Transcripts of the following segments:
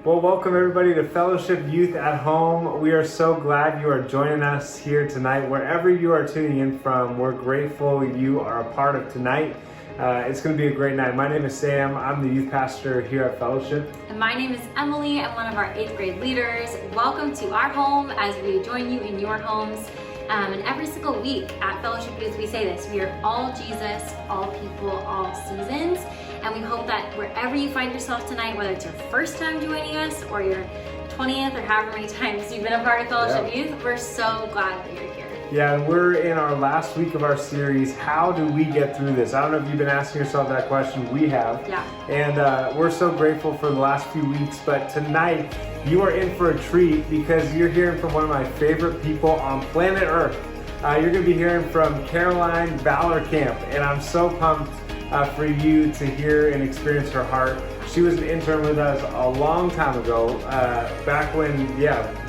Well, welcome everybody to Fellowship Youth at Home. We are so glad you are joining us here tonight. Wherever you are tuning in from, we're grateful you are a part of tonight. It's going to be a great night. My name is Sam. I'm the youth pastor here at Fellowship. And my name is Emily. I'm one of our 8th grade leaders. Welcome to our home as we join you in your homes. And every single week at Fellowship Youth, we say this: we are all Jesus, all people, all seasons. And we hope that wherever you find yourself tonight, whether it's your first time joining us or your 20th or however many times you've been a part of Fellowship Youth, we're so glad that you're here. Yeah, and we're in our last week of our series, How Do We Get Through This? I don't know if you've been asking yourself that question. We have. Yeah. And we're so grateful for the last few weeks. But tonight, you are in for a treat because you're hearing from one of my favorite people on planet Earth. You're going to be hearing from Caroline Valor-Camp, and I'm so pumped for you to hear and experience her heart. She was an intern with us a long time ago, back when,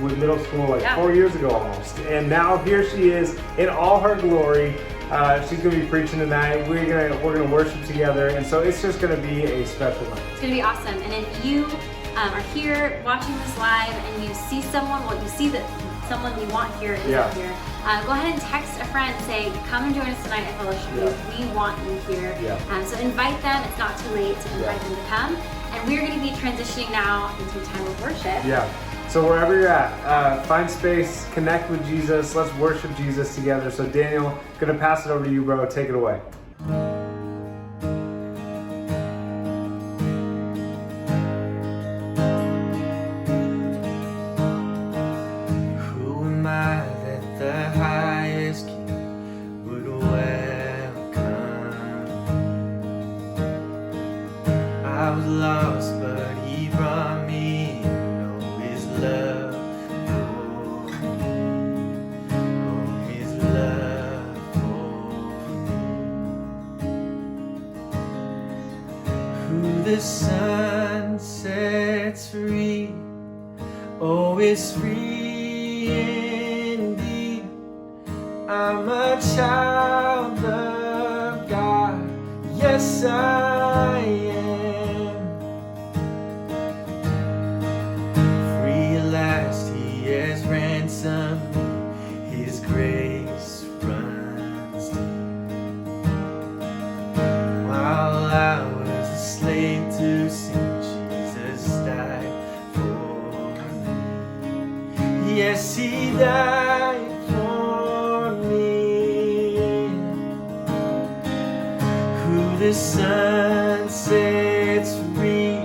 with middle school, 4 years ago almost. And now here she is in all her glory. She's going to be preaching tonight. We're gonna worship together, and so it's just going to be a special night. It's going to be awesome. And if you are here watching this live and you see someone, someone you want here isn't here, go ahead and text a friend, say, come and join us tonight at Fellowship Youth. We want you here. So invite them. It's not too late to invite them to come. And we're going to be transitioning now into a time of worship. So wherever you're at, find space, connect with Jesus. Let's worship Jesus together. So Daniel, going to pass it over to you, bro. Take it away. The sun sets free, oh, it's free indeed. I'm a child of God, yes I am. Free at last, He has ransomed me, His grace runs deep. While I slave to sin, Jesus died for me. Yes, He died for me. Who the Son sets free,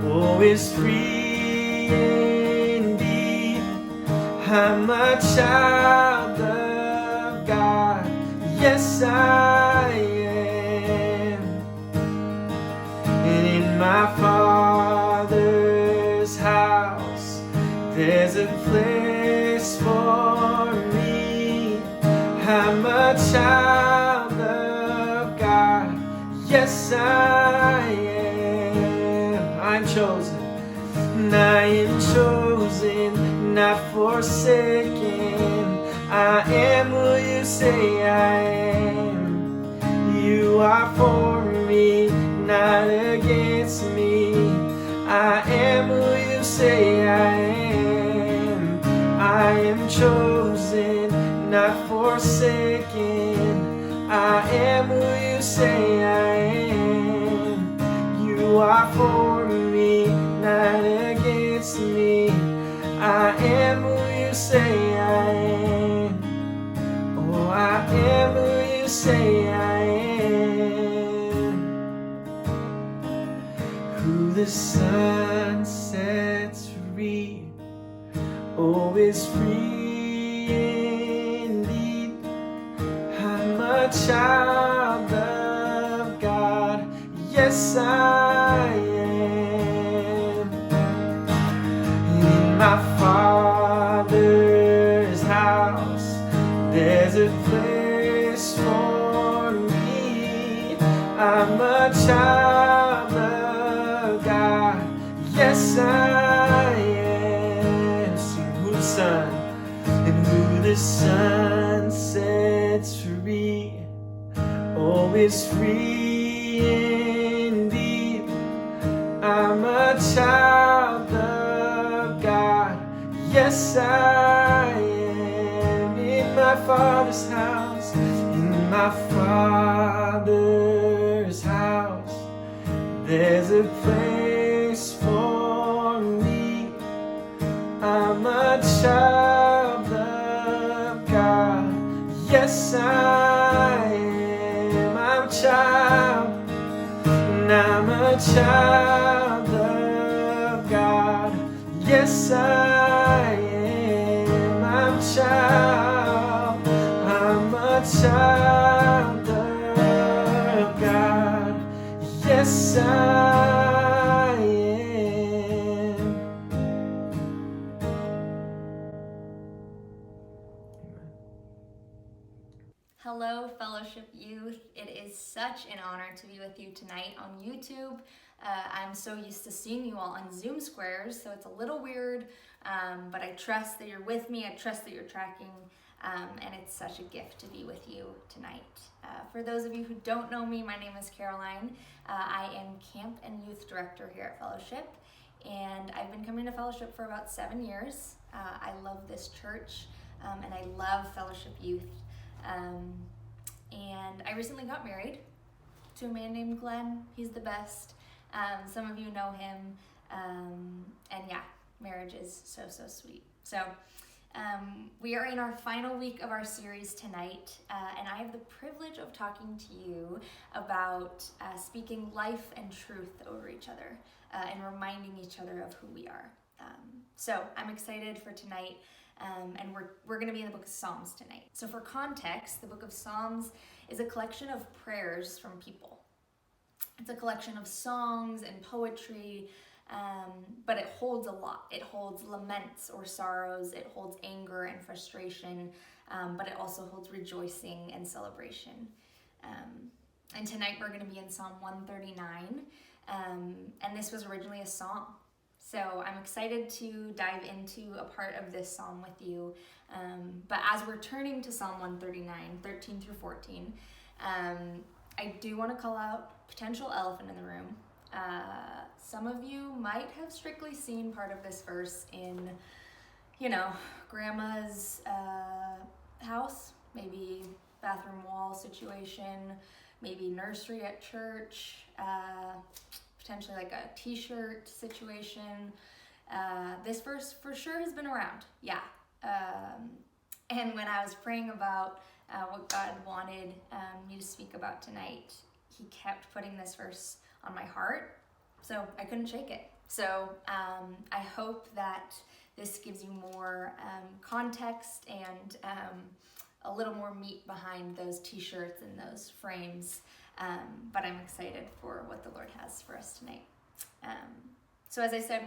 oh, is free indeed. I'm a child of God, yes I am. My Father's house, there's a place for me. I'm a child of God, yes I am. I'm chosen, and I am chosen, not forsaken. I am who you say I am. You are for me, not against me. I am who you say I am. I am chosen, not forsaken. I am who you say I am. You are for me, not against me. I am who you say I am. Oh, I am who you say I am. Who the Son sets free, oh, is free indeed. I'm a child of God, yes I am. In my Father's house, there's a place for me. I'm a child of God, yes I am. Sing who the Son, and who the Son sets free, oh, is free indeed. I'm a child Yes, I am in my Father's house, in my Father's house. There's a place for me. I'm a child of God. Yes, I am. I'm a child, and I'm a child of God. Yes, I am. I'm a child. I'm a child of God. Yes, I am. Hello, Fellowship Youth. It is such an honor to be with you tonight on YouTube. I'm so used to seeing you all on Zoom squares, so it's a little weird, but I trust that you're with me. I trust that you're tracking, and it's such a gift to be with you tonight. For those of you who don't know me, my name is Caroline. I am Camp and Youth Director here at Fellowship, and I've been coming to Fellowship for about 7 years. I love this church, and I love Fellowship Youth. And I recently got married to a man named Glenn. He's the best. Some of you know him. And yeah, marriage is so sweet. So we are in our final week of our series tonight, and I have the privilege of talking to you about speaking life and truth over each other and reminding each other of who we are. So I'm excited for tonight. And we're going to be in the book of Psalms tonight. So for context, the book of Psalms is a collection of prayers from people. It's a collection of songs and poetry, but it holds a lot. It holds laments or sorrows. It holds anger and frustration, but it also holds rejoicing and celebration. And tonight we're going to be in Psalm 139, and this was originally a song. So I'm excited to dive into a part of this psalm with you. But as we're turning to Psalm 139, 13 through 14, I do want to call out potential elephant in the room. Some of you might have strictly seen part of this verse in, grandma's house, maybe bathroom wall situation, maybe nursery at church, potentially like a t-shirt situation. This verse for sure has been around, yeah. And when I was praying about what God wanted me to speak about tonight, he kept putting this verse on my heart, so I couldn't shake it. So I hope that this gives you more context and a little more meat behind those t-shirts and those frames. But I'm excited for what the Lord has for us tonight. So as I said,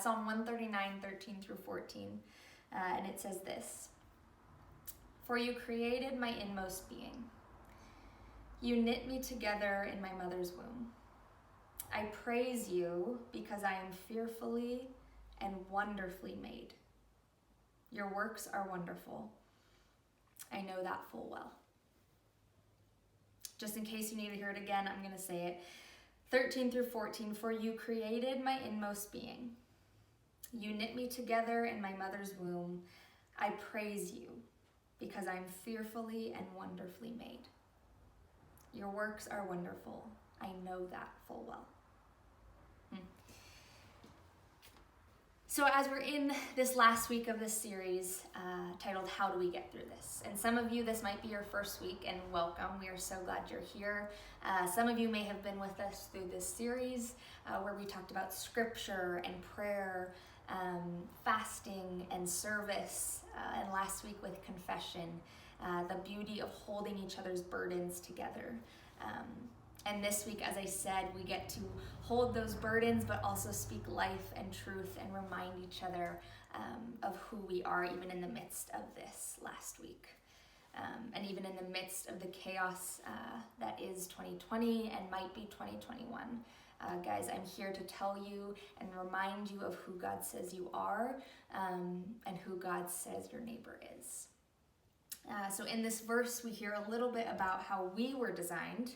Psalm 139, 13 through 14, and it says this: For you created my inmost being. You knit me together in my mother's womb. I praise you because I am fearfully and wonderfully made. Your works are wonderful. I know that full well. Just in case you need to hear it again, I'm going to say it. 13 through 14, for you created my inmost being. You knit me together in my mother's womb. I praise you because I'm fearfully and wonderfully made. Your works are wonderful. I know that full well. So as we're in this last week of this series titled, How Do We Get Through This? And some of you, this might be your first week, and welcome. We are so glad you're here. Some of you may have been with us through this series where we talked about scripture and prayer, fasting and service, and last week with confession, the beauty of holding each other's burdens together. And this week, as I said, we get to hold those burdens, but also speak life and truth and remind each other of who we are, even in the midst of this last week. And even in the midst of the chaos that is 2020 and might be 2021. Guys, I'm here to tell you and remind you of who God says you are and who God says your neighbor is. So in this verse, we hear a little bit about how we were designed,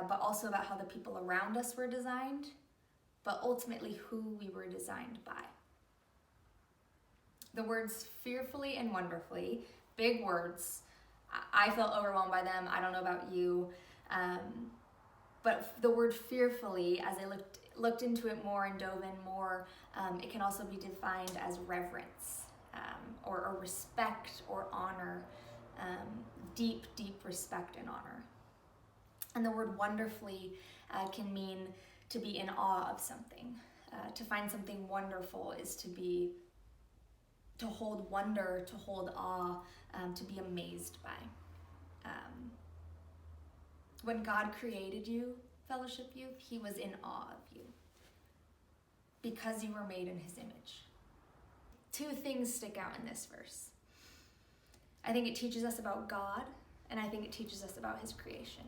but also about how the people around us were designed, but ultimately who we were designed by. The words fearfully and wonderfully, big words. I felt overwhelmed by them. I don't know about you. But the word fearfully, as I looked into it more and dove in more, it can also be defined as reverence, or respect or honor, deep, deep respect and honor. And the word wonderfully can mean to be in awe of something. To find something wonderful is to hold wonder, to hold awe, to be amazed by. When God created you, Fellowship Youth, He was in awe of you because you were made in His image. Two things stick out in this verse. I think it teaches us about God, and I think it teaches us about His creation.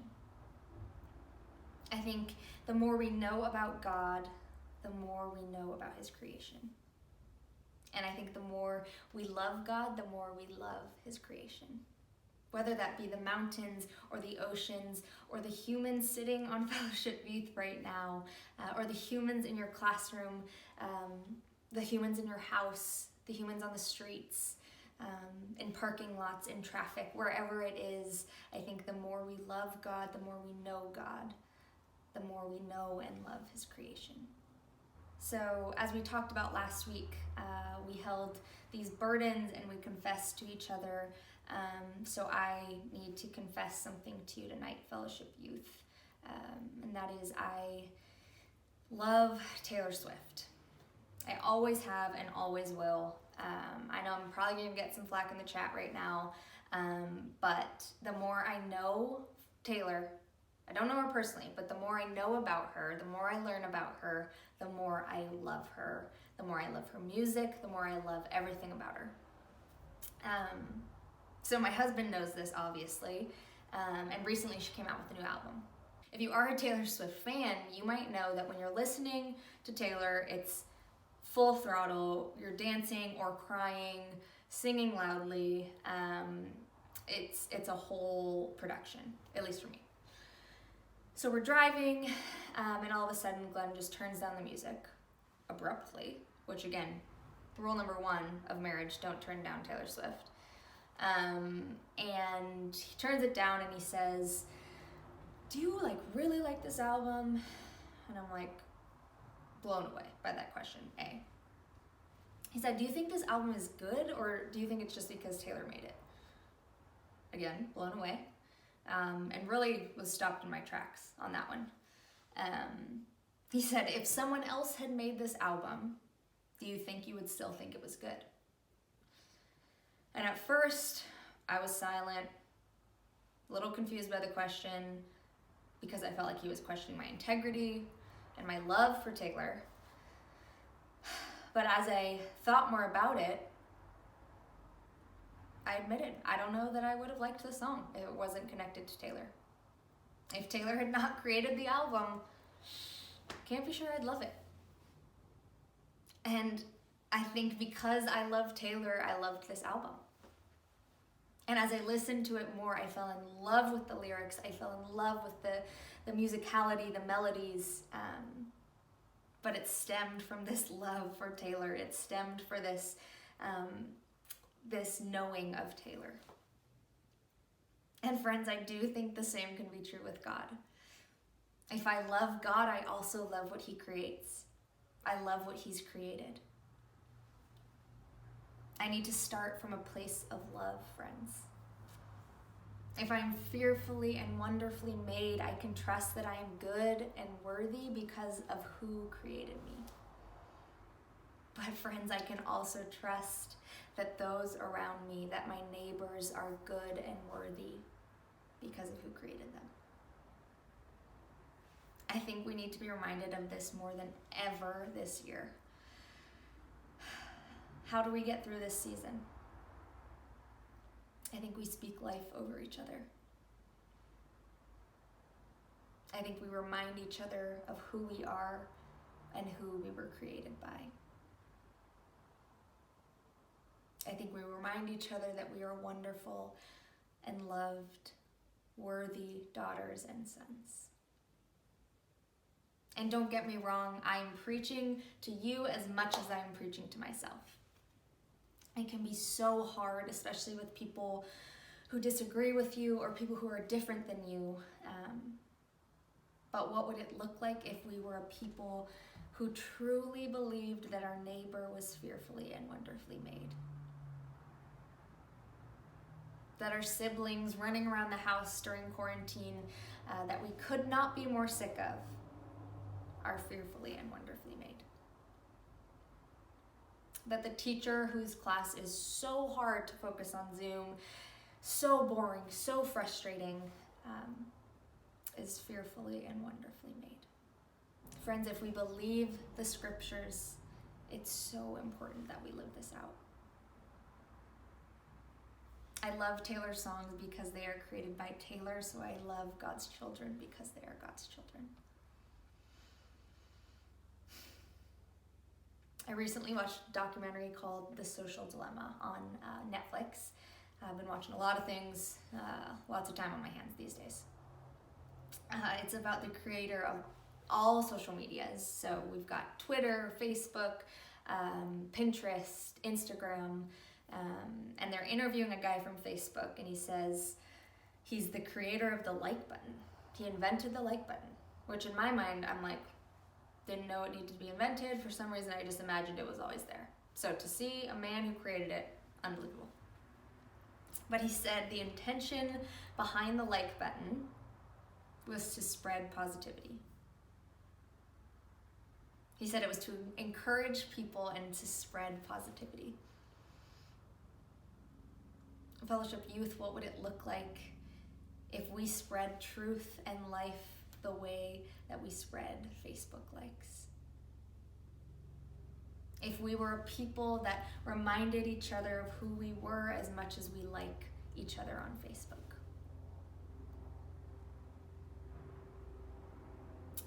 I think the more we know about God, the more we know about His creation. And I think the more we love God, the more we love His creation. Whether that be the mountains or the oceans or the humans sitting on Fellowship Youth right now, or the humans in your classroom, the humans in your house, the humans on the streets, in parking lots, in traffic, wherever it is, I think the more we love God, the more we know God, the more we know and love His creation. So as we talked about last week, we held these burdens and we confessed to each other. So I need to confess something to you tonight, Fellowship Youth, and that is I love Taylor Swift. I always have and always will. I know I'm probably going to get some flack in the chat right now, but the more I know Taylor, I don't know her personally, but the more I know about her, the more I learn about her, the more I love her, the more I love her music, the more I love everything about her. So my husband knows this, obviously, and recently she came out with a new album. If you are a Taylor Swift fan, you might know that when you're listening to Taylor, it's full throttle, you're dancing or crying, singing loudly. It's a whole production, at least for me. So we're driving, and all of a sudden Glenn just turns down the music abruptly, which again, rule number 1 of marriage, don't turn down Taylor Swift. And he turns it down and he says, "Do you really like this album?" And I'm like, blown away by that question, A. He said, "Do you think this album is good, or do you think it's just because Taylor made it?" Again, blown away. And really was stopped in my tracks on that one. He said, "If someone else had made this album, do you think you would still think it was good?" And at first, I was silent, a little confused by the question, because I felt like he was questioning my integrity and my love for Taylor. But as I thought more about it, I admitted, I don't know that I would have liked the song if it wasn't connected to Taylor. If Taylor had not created the album, can't be sure I'd love it. And I think because I love Taylor, I loved this album. And as I listened to it more, I fell in love with the lyrics. I fell in love with the musicality, the melodies. But it stemmed from this love for Taylor. It stemmed for this knowing of Taylor. And friends, I do think the same can be true with God. If I love God, I also love what He creates. I love what He's created. I need to start from a place of love, friends. If I'm fearfully and wonderfully made, I can trust that I am good and worthy because of who created me. But friends, I can also trust that those around me, that my neighbors are good and worthy because of who created them. I think we need to be reminded of this more than ever this year. How do we get through this season? I think we speak life over each other. I think we remind each other of who we are and who we were created by. I think we remind each other that we are wonderful and loved, worthy daughters and sons. And don't get me wrong, I am preaching to you as much as I am preaching to myself. It can be so hard, especially with people who disagree with you or people who are different than you. But what would it look like if we were a people who truly believed that our neighbor was fearfully and wonderfully made? That our siblings running around the house during quarantine that we could not be more sick of are fearfully and wonderfully made. That the teacher whose class is so hard to focus on Zoom, so boring, so frustrating, is fearfully and wonderfully made. Friends, if we believe the scriptures, it's so important that we live this out. I love Taylor's songs because they are created by Taylor, so I love God's children because they are God's children. I recently watched a documentary called The Social Dilemma on Netflix. I've been watching a lot of things, lots of time on my hands these days. It's about the creator of all social medias. So we've got Twitter, Facebook, Pinterest, Instagram, and they're interviewing a guy from Facebook, and he says he's the creator of the like button. He invented the like button, which in my mind, I'm like, didn't know it needed to be invented. For some reason, I just imagined it was always there. So to see a man who created it, unbelievable. But he said the intention behind the like button was to spread positivity. He said it was to encourage people and to spread positivity. Fellowship Youth, what would it look like if we spread truth and life the way that we spread Facebook likes? If we were a people that reminded each other of who we were as much as we like each other on Facebook.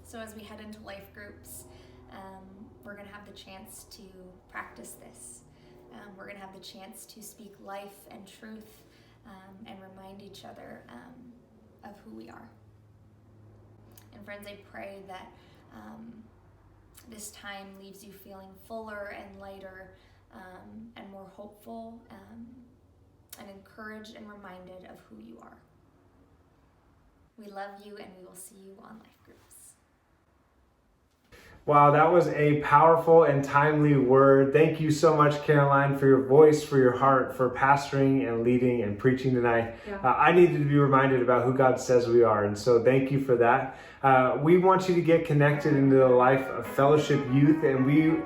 So as we head into life groups, we're going to have the chance to practice this. We're going to have the chance to speak life and truth and remind each other of who we are. And friends, I pray that this time leaves you feeling fuller and lighter and more hopeful and encouraged and reminded of who you are. We love you, and we will see you on Life Groups. Wow, that was a powerful and timely word. Thank you so much, Caroline, for your voice, for your heart, for pastoring and leading and preaching tonight. Yeah. I needed to be reminded about who God says we are, and so thank you for that. We want you to get connected into the life of Fellowship Youth, and we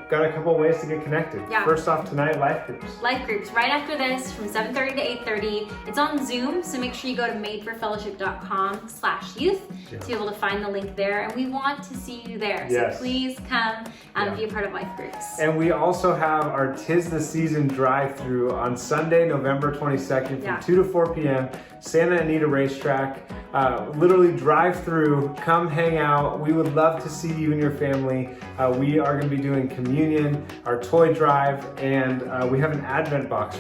got a couple of ways to get connected. Yeah. First off tonight, life groups. Life groups right after this from 7:30 to 8:30. It's on Zoom, so make sure you go to madeforfellowship.com/youth to be able to find the link there. And we want to see you there. Yes. So please come and be a part of life groups. And we also have our 'Tis the Season drive-through on Sunday, November 22nd from 2 to 4 p.m. Santa Anita Racetrack. Literally drive through, come hang out. We would love to see you and your family. We are going to be doing communion, our toy drive, and we have an Advent box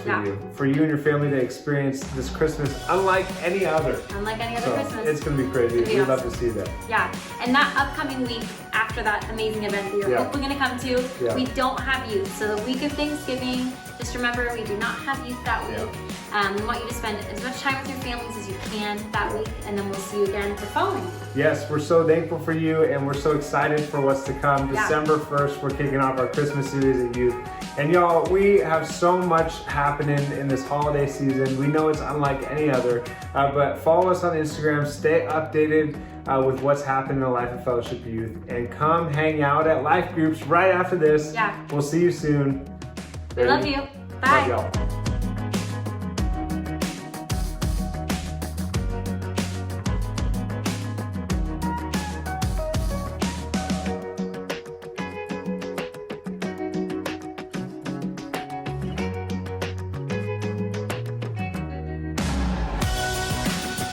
for you and your family to experience this Christmas unlike any other. Unlike any other Christmas. It's going to be crazy. We'd love to see you there. Yeah, and that upcoming week after that amazing event that you're hopefully going to come to, we don't have youth. So the week of Thanksgiving, just remember we do not have youth that week. We want you to spend as much time with your families as you can that week, and then we'll see you again the following week. Yes, we're so thankful for you, and we're so excited for what's to come. December 1st, we're kicking off our Christmas series at Youth. And y'all, we have so much happening in this holiday season. We know it's unlike any other, but follow us on Instagram, stay updated with what's happening in the life of Fellowship Youth, and come hang out at life groups right after this. Yeah. We'll see you soon. We love you. Bye. Love y'all.